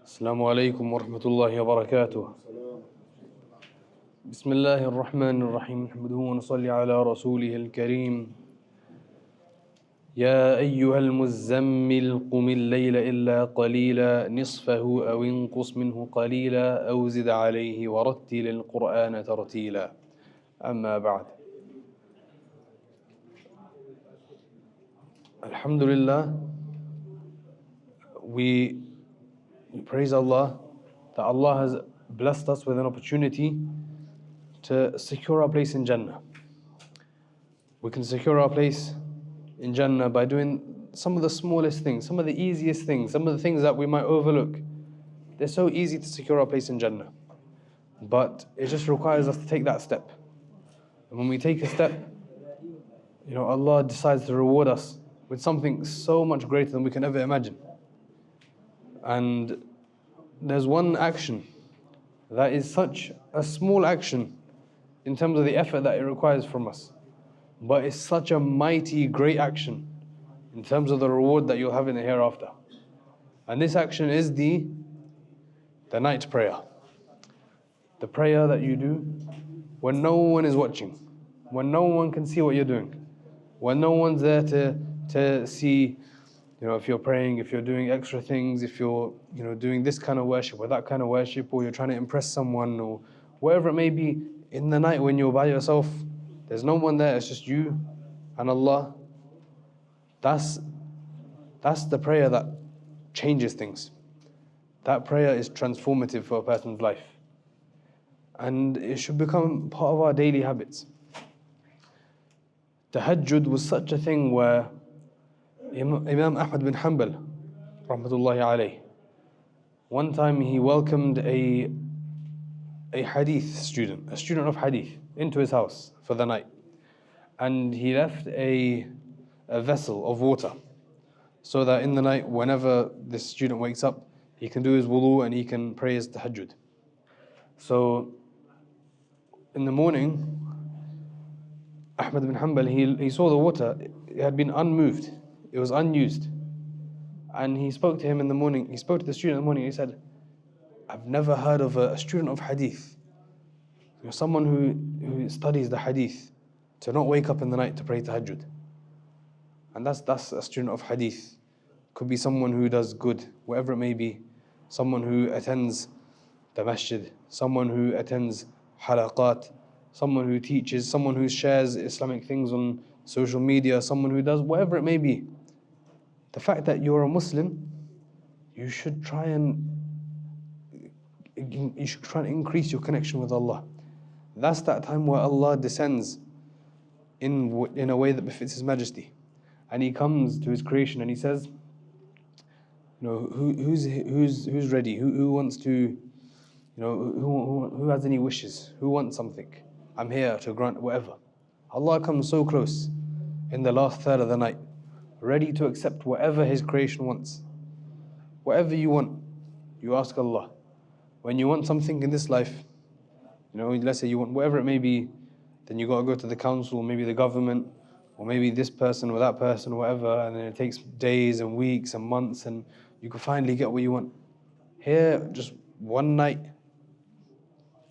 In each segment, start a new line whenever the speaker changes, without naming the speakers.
السلام عليكم ورحمة الله وبركاته. بسم الله الرحمن الرحيم. نحمده ونصلي على رسوله الكريم. يا أيها المزمل قم الليل إلا قليلا نصفه أو انقص منه قليلا أو زد عليه ورتل القرآن ترتيلا. أما بعد. Alhamdulillah, we praise Allah that Allah has blessed us with an opportunity to secure our place in Jannah. We can secure our place in Jannah by doing some of the smallest things, some of the easiest things, some of the things that we might overlook. They're so easy to secure our place in Jannah. But it just requires us to take that step. And when we take a step, Allah decides to reward us with something so much greater than we can ever imagine. And there's one action that is such a small action in terms of the effort that it requires from us, but it's such a mighty, great action in terms of the reward that you'll have in the hereafter. And this action is the night prayer. The prayer that you do when no one is watching, when no one can see what you're doing, when no one's there to see, if you're praying, if you're doing extra things, if you're, doing this kind of worship or that kind of worship, or you're trying to impress someone, or whatever it may be, in the night when you're by yourself, there's no one there, it's just you and Allah. That's the prayer that changes things. That prayer is transformative for a person's life. And it should become part of our daily habits. Tahajjud was such a thing where Imam Ahmad bin Hanbal, rahmatullahi alayh, one time he welcomed a hadith student, a student of hadith, into his house for the night. And he left a vessel of water so that in the night, whenever this student wakes up, he can do his wudu and he can pray his tahajjud. So in the morning, Ahmad bin Hanbal, he saw the water, it had been unmoved, it was unused. And he spoke to him in the morning, he spoke to the student in the morning, he said, I've never heard of a student of hadith, someone who studies the hadith, to not wake up in the night to pray tahajjud. And that's a student of hadith. Could be someone who does good, whatever it may be, someone who attends the masjid, someone who attends halaqat, someone who teaches, someone who shares Islamic things on social media, someone who does whatever it may be. The fact that you're a Muslim, you should try and increase your connection with Allah. That's that time where Allah descends in a way that befits His Majesty. And He comes to His creation and He says, who's ready? Who wants to, who has any wishes? Who wants something? I'm here to grant whatever. Allah comes so close in the last third of the night, ready to accept whatever His creation wants. Whatever you want, you ask Allah. When you want something in this life, let's say you want whatever it may be, then you got to go to the council, maybe the government, or maybe this person or that person or whatever, and then it takes days and weeks and months, and you can finally get what you want. Here, just one night,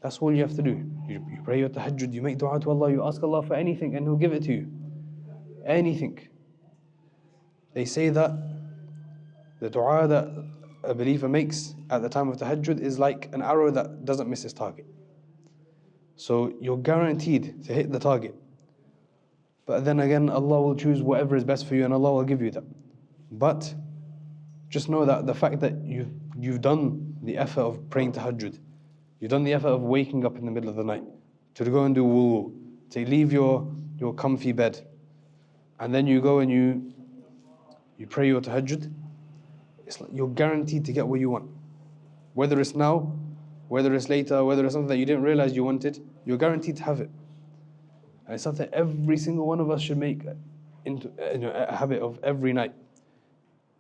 that's all you have to do. You pray your tahajjud, you make dua to Allah, you ask Allah for anything and He'll give it to you. Anything. They say that the dua that a believer makes at the time of tahajjud is like an arrow that doesn't miss its target. So you're guaranteed to hit the target. But then again, Allah will choose whatever is best for you and Allah will give you that. But just know that the fact that you've done the effort of praying tahajjud, you've done the effort of waking up in the middle of the night to go and do wudu, to leave your comfy bed, and then you go and you pray your tahajjud, you're guaranteed to get what you want. Whether it's now, whether it's later, whether it's something that you didn't realize you wanted, you're guaranteed to have it. And it's something every single one of us should make into a habit of every night.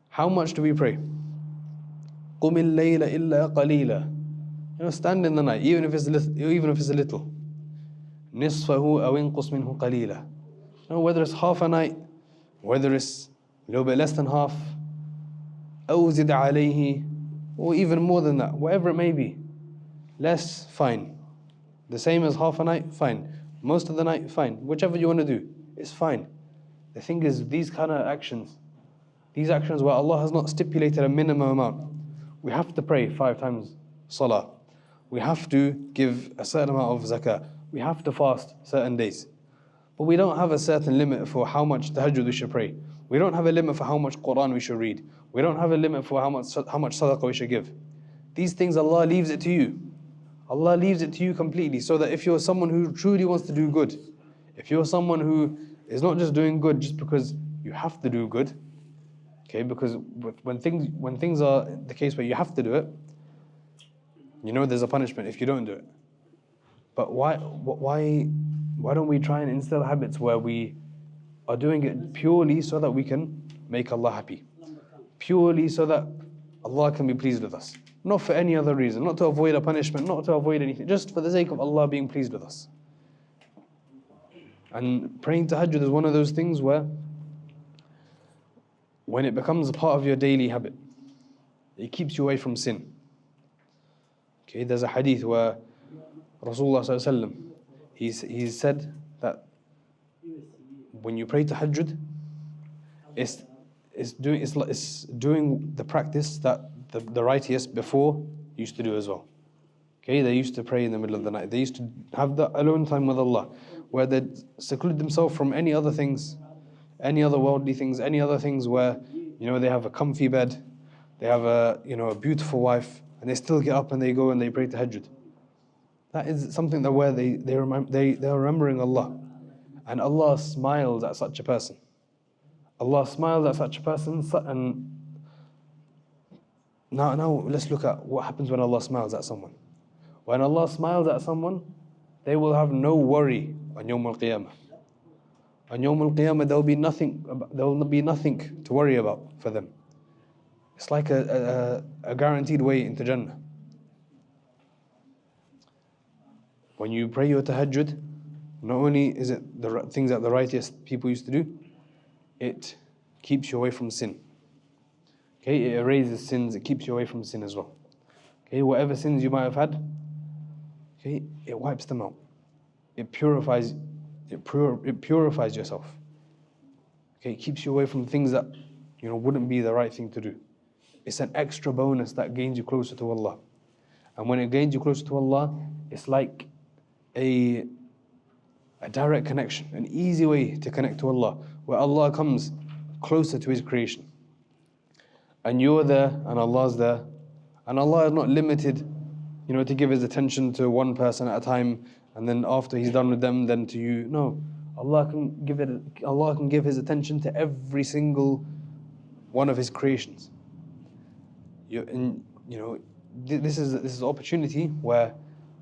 How much do we pray? قُمِ اللَّيْلَ إِلَّا قَلِيلًا. Stand in the night, even if it's a little. نِصْفَهُ أَوْ انْقُصْ مِنْهُ قَلِيلًا. Whether it's half a night, whether it's a little bit less than half, أَوْ زِدْ عَلَيْهِ or even more than that, whatever it may be. Less, fine. The same as half a night, fine. Most of the night, fine. Whichever you want to do, it's fine. The thing is, these kind of actions, these actions where Allah has not stipulated a minimum amount, we have to pray 5 times salah. We have to give a certain amount of zakah. We have to fast certain days. But we don't have a certain limit for how much tahajjud we should pray. We don't have a limit for how much Quran we should read. We don't have a limit for how much sadaqah we should give. These things Allah leaves it to you. Allah leaves it to you completely, so that if you're someone who truly wants to do good, if you're someone who is not just doing good just because you have to do good, okay, because when things are the case where you have to do it, you know there's a punishment if you don't do it. But why don't we try and instill habits where we are doing it purely so that we can make Allah happy, purely so that Allah can be pleased with us, not for any other reason, not to avoid a punishment, not to avoid anything, just for the sake of Allah being pleased with us. And praying tahajjud is one of those things where when it becomes a part of your daily habit, it keeps you away from sin. Okay, there's a hadith where Rasulullah sallallahu alaihi wasallam, he said that when you pray tahajjud, it's doing the practice that the righteous before used to do as well. Okay, they used to pray in the middle of the night. They used to have that alone time with Allah, where they seclude themselves from any other things, any other worldly things, any other things where, you know, they have a comfy bed, they have a beautiful wife, and they still get up and they go and they pray tahajjud. That is something that where they're remembering Allah, and Allah smiles at such a person. Allah smiles at such a person, and now let's look at what happens when Allah smiles at someone. When Allah smiles at someone, they will have no worry on Yawm al-Qiyamah. On Yawm al-Qiyamah, there will be nothing to worry about for them. It's like a guaranteed way into Jannah. When you pray your tahajjud, not only is it the things that the righteous people used to do, it keeps you away from sin. Okay, it erases sins, it keeps you away from sin as well. Okay, whatever sins you might have had, okay, it wipes them out. It purifies yourself. Okay, it keeps you away from things that wouldn't be the right thing to do. It's an extra bonus that gains you closer to Allah. And when it gains you closer to Allah, it's like a direct connection, an easy way to connect to Allah, where Allah comes closer to His creation. And you're there, and Allah's there. And Allah is not limited, to give His attention to one person at a time, and then after He's done with them, then to you. No, Allah can give His attention to every single one of His creations. This is an opportunity where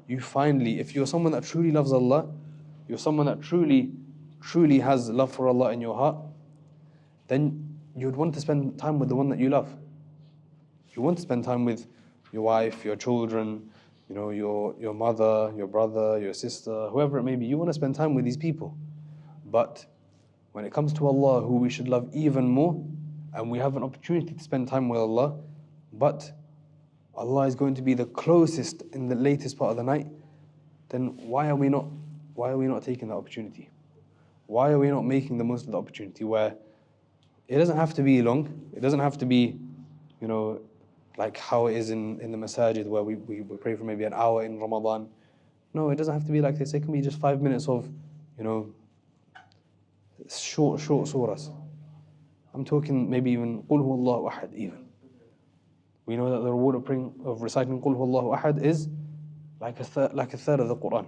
you finally, if you're someone that truly loves Allah, you're someone that truly has love for Allah in your heart, then you would want to spend time with the one that you love. You want to spend time with your wife, your children, your mother, your brother, your sister, whoever it may be. You want to spend time with these people. But when it comes to Allah, who we should love even more, and we have an opportunity to spend time with Allah, but Allah is going to be the closest in the latest part of the night, then why are we not taking that opportunity? Why are we not making the most of the opportunity, where it doesn't have to be long, it doesn't have to be, like how it is in the masajid where we pray for maybe an hour in Ramadan. No, it doesn't have to be like this. It can be just 5 minutes of, short surahs. I'm talking maybe even Qul Huwallahu Ahad even. We know that the reward of reciting Qul Huwallahu Ahad is like a third of the Quran.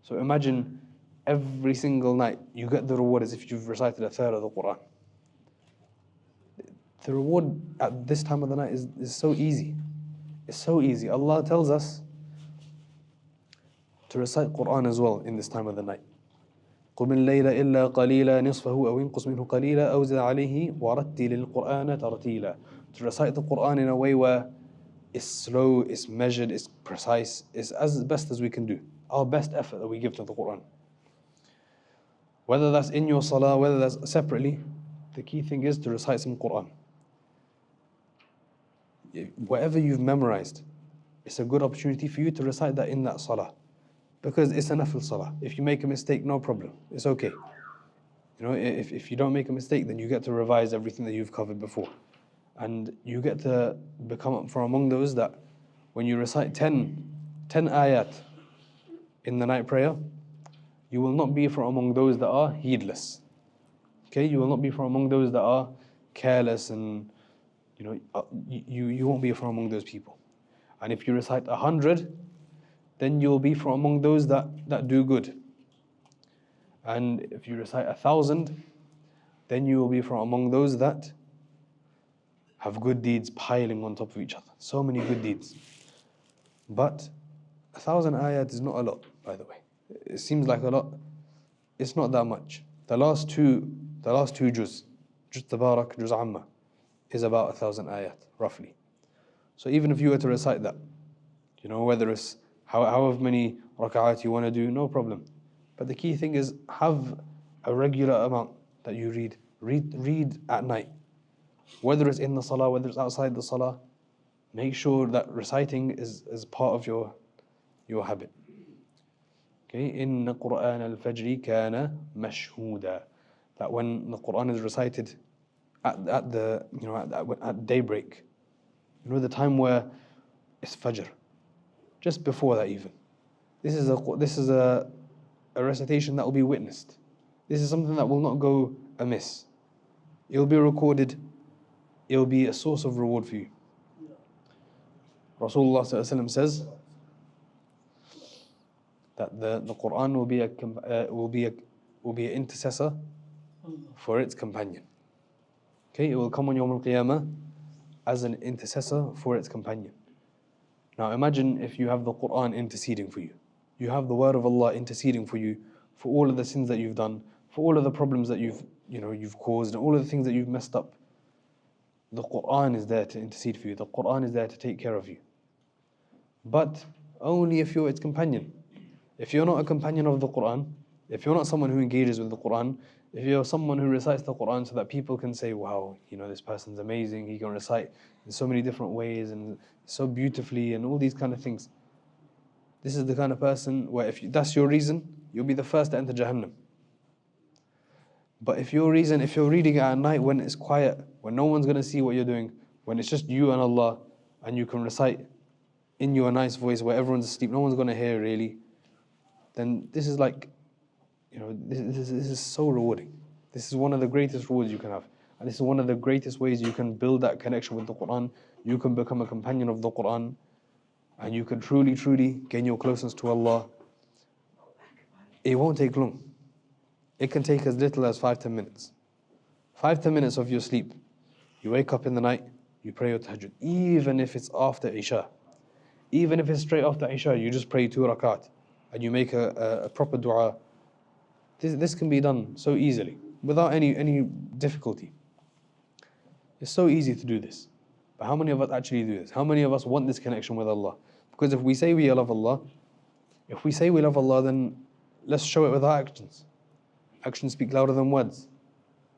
So imagine every single night you get the reward as if you've recited a third of the Quran. The reward at this time of the night is so easy. It's so easy. Allah tells us to recite Quran as well in this time of the night. قُمِ اللَّيْلَ إِلَّا قَلِيلًا نِصْفَهُ أَوْ انقُصْ مِنْهُ قَلِيلًا أَوْ زِدْ عَلَيْهِ وَرَتِّلِ الْقُرْآنَ تَرْتِيلًا. To recite the Quran in a way where it's slow, it's measured, it's precise, it's as best as we can do. Our best effort that we give to the Quran. Whether that's in your salah, whether that's separately, the key thing is to recite some Quran. whatever you've memorized, it's a good opportunity for you to recite that in that salah. Because it's a nafil salah. If you make a mistake, no problem. It's okay. If you don't make a mistake, then you get to revise everything that you've covered before. And you get to become from among those that when you recite 10 ayat in the night prayer, you will not be from among those that are heedless. Okay, you will not be from among those that are careless, and you won't be from among those people. And if you recite 100, then you'll be from among those that do good. And if you recite 1,000, then you will be from among those that have good deeds piling on top of each other. So many good deeds. But 1,000 ayat is not a lot, by the way. It seems like a lot. It's not that much. The last two juz tabarak, juz amma, is about 1,000 ayat, roughly. So even if you were to recite that, whether it's however many rak'at you want to do, no problem. But the key thing is have a regular amount that you read. Read at night. Whether it's in the salah, whether it's outside the salah, make sure that reciting is part of your habit. Okay, Inna Quran al-Fajri kana mashhuda. That when the Quran is recited at daybreak, the time where it's Fajr, just before that even. This is a recitation that will be witnessed. This is something that will not go amiss. It will be recorded. It will be a source of reward for you. Rasulullah ﷺ says that the Quran will be an intercessor for its companion. Okay, it will come on Yawm al-Qiyamah as an intercessor for its companion. Now imagine if you have the Quran interceding for you. You have the word of Allah interceding for you for all of the sins that you've done, for all of the problems that you've caused, and all of the things that you've messed up. The Quran is there to intercede for you. The Quran is there to take care of you. But only if you're its companion. If you're not a companion of the Quran, if you're not someone who engages with the Quran, if you're someone who recites the Quran so that people can say, wow, this person's amazing, he can recite in so many different ways and so beautifully and all these kind of things. This is the kind of person where if that's your reason, you'll be the first to enter Jahannam. But if you're reading it at night when it's quiet, when no one's going to see what you're doing, when it's just you and Allah, and you can recite in your nice voice where everyone's asleep, no one's going to hear really, then this is like, this is so rewarding. This is one of the greatest rewards you can have. And this is one of the greatest ways you can build that connection with the Quran. You can become a companion of the Quran, and you can truly, truly gain your closeness to Allah. It won't take long. It can take as little as 5-10 minutes. 5-10 minutes of your sleep. You wake up in the night, you pray your tahajjud. Even if it's after Isha. Even if it's straight after Isha, you just pray 2 rakat. And you make a proper dua. This can be done so easily, without any difficulty. It's so easy to do this. But how many of us actually do this? How many of us want this connection with Allah? Because if we say we love Allah, then let's show it with our actions. Actions speak louder than words.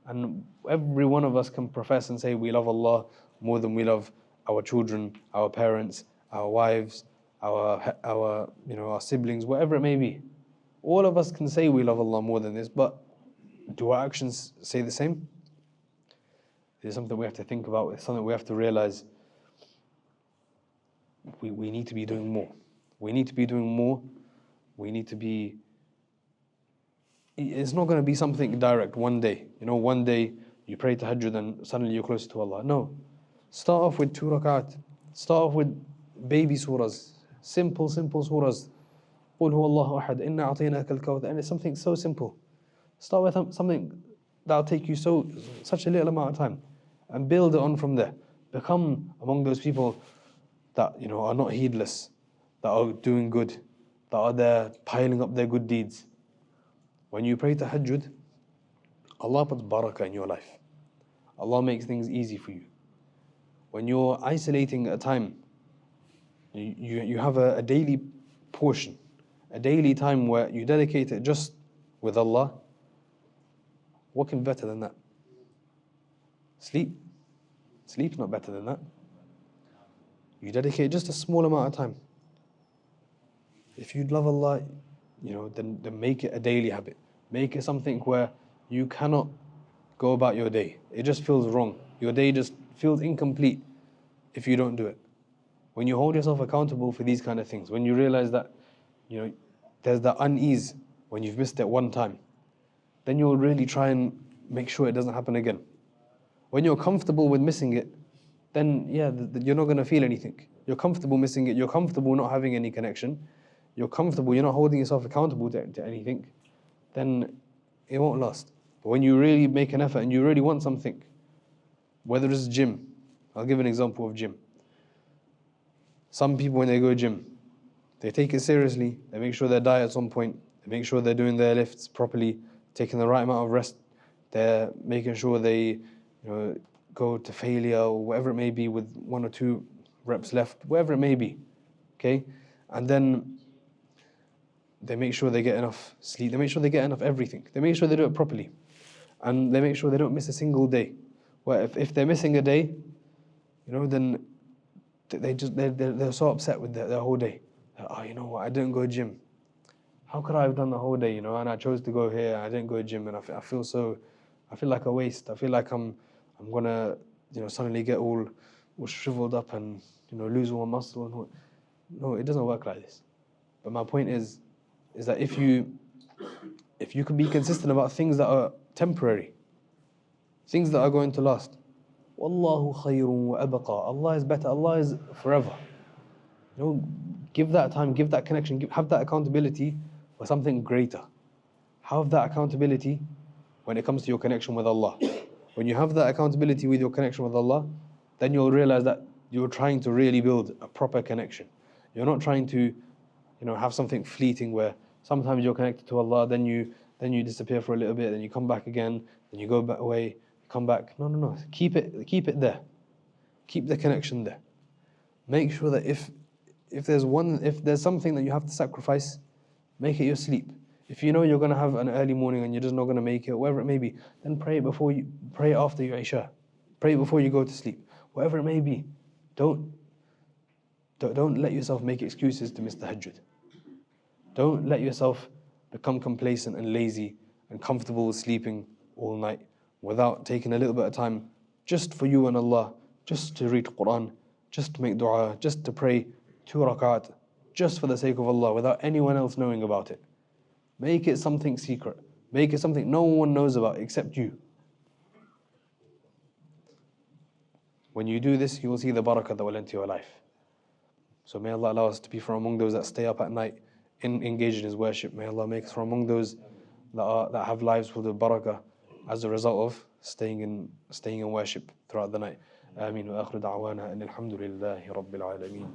And every one of us can profess and say we love Allah more than we love our children, our parents, our wives, our siblings, whatever it may be. All of us can say we love Allah more than this, but do our actions say the same? This is something we have to think about. It's something we have to realize. We need to be doing more. We need to be doing more. We need to be... It's not going to be something direct one day. One day you pray tahajjud and suddenly you're closer to Allah. No. Start off with 2 rakat. Start off with baby surahs. Simple surahs. قُلْ هُوَ اللَّهُ أَحَدٌ إِنَّا أَعْطَيْنَاكَ الْكَوْثَرَ. And it's something so simple. Start with something that'll take you such a little amount of time. And build it on from there. Become among those people that are not heedless, that are doing good, that are there piling up their good deeds. When you pray tahajjud, Allah puts barakah in your life. Allah makes things easy for you. When you're isolating a time, you have a daily portion, a daily time where you dedicate it just with Allah. What can be better than that? Sleep? Sleep's not better than that. You dedicate just a small amount of time. If you love Allah, then make it a daily habit. Make it something where you cannot go about your day. It just feels wrong. Your day just feels incomplete if you don't do it. When you hold yourself accountable for these kind of things, when you realize that, there's that unease when you've missed it one time, then you'll really try and make sure it doesn't happen again. When you're comfortable with missing it, then you're not going to feel anything. You're comfortable missing it. You're comfortable not having any connection. You're comfortable. You're not holding yourself accountable to anything. Then it won't last. But when you really make an effort and you really want something, whether it's gym, I'll give an example of gym. Some people, when they go gym, they take it seriously. They make sure their diet's on point. They make sure they're doing their lifts properly, taking the right amount of rest. They're making sure they, go to failure or whatever it may be with 1 or 2 reps left, whatever it may be. Okay, and then they make sure they get enough sleep. They make sure they get enough everything. They make sure they do it properly, and they make sure they don't miss a single day. Well, if they're missing a day, then they're so upset with their whole day. Oh, you know what? I didn't go gym. How could I have done the whole day? And I chose to go here. And I didn't go gym, and I feel like a waste. I feel like I'm gonna suddenly get all shriveled up and lose all my muscle and all. No, it doesn't work like this. But my point is that if you can be consistent about things that are temporary, things that are going to last, Wallahu khayrun wa abqa. Allah is better. Allah is forever. Give that time, give that connection, have that accountability for something greater. Have that accountability when it comes to your connection with Allah. When you have that accountability with your connection with Allah, then you'll realize that you're trying to really build a proper connection. You're not trying to, have something fleeting where sometimes you're connected to Allah, then you disappear for a little bit, then you come back again, then you go back away, come back. No. Keep it there. Keep the connection there. Make sure that if there's something that you have to sacrifice, make it your sleep. If you know you're going to have an early morning and you're just not going to make it, whatever it may be, then pray after your Isha. Pray before you go to sleep. Whatever it may be. Don't let yourself make excuses to miss Tahajjud. Don't let yourself become complacent and lazy and comfortable with sleeping all night without taking a little bit of time just for you and Allah, just to read Quran, just to make dua, just to pray 2 rakat, just for the sake of Allah, without anyone else knowing about it. Make it something secret. Make it something no one knows about except you. When you do this, you will see the barakah that will enter your life. So may Allah allow us to be from among those that stay up at night engaged in His worship. May Allah make us from among those that have lives full of barakah as a result of staying in worship throughout the night. Ameen wa akhiru da'wana and alhamdulillahi rabbil alameen.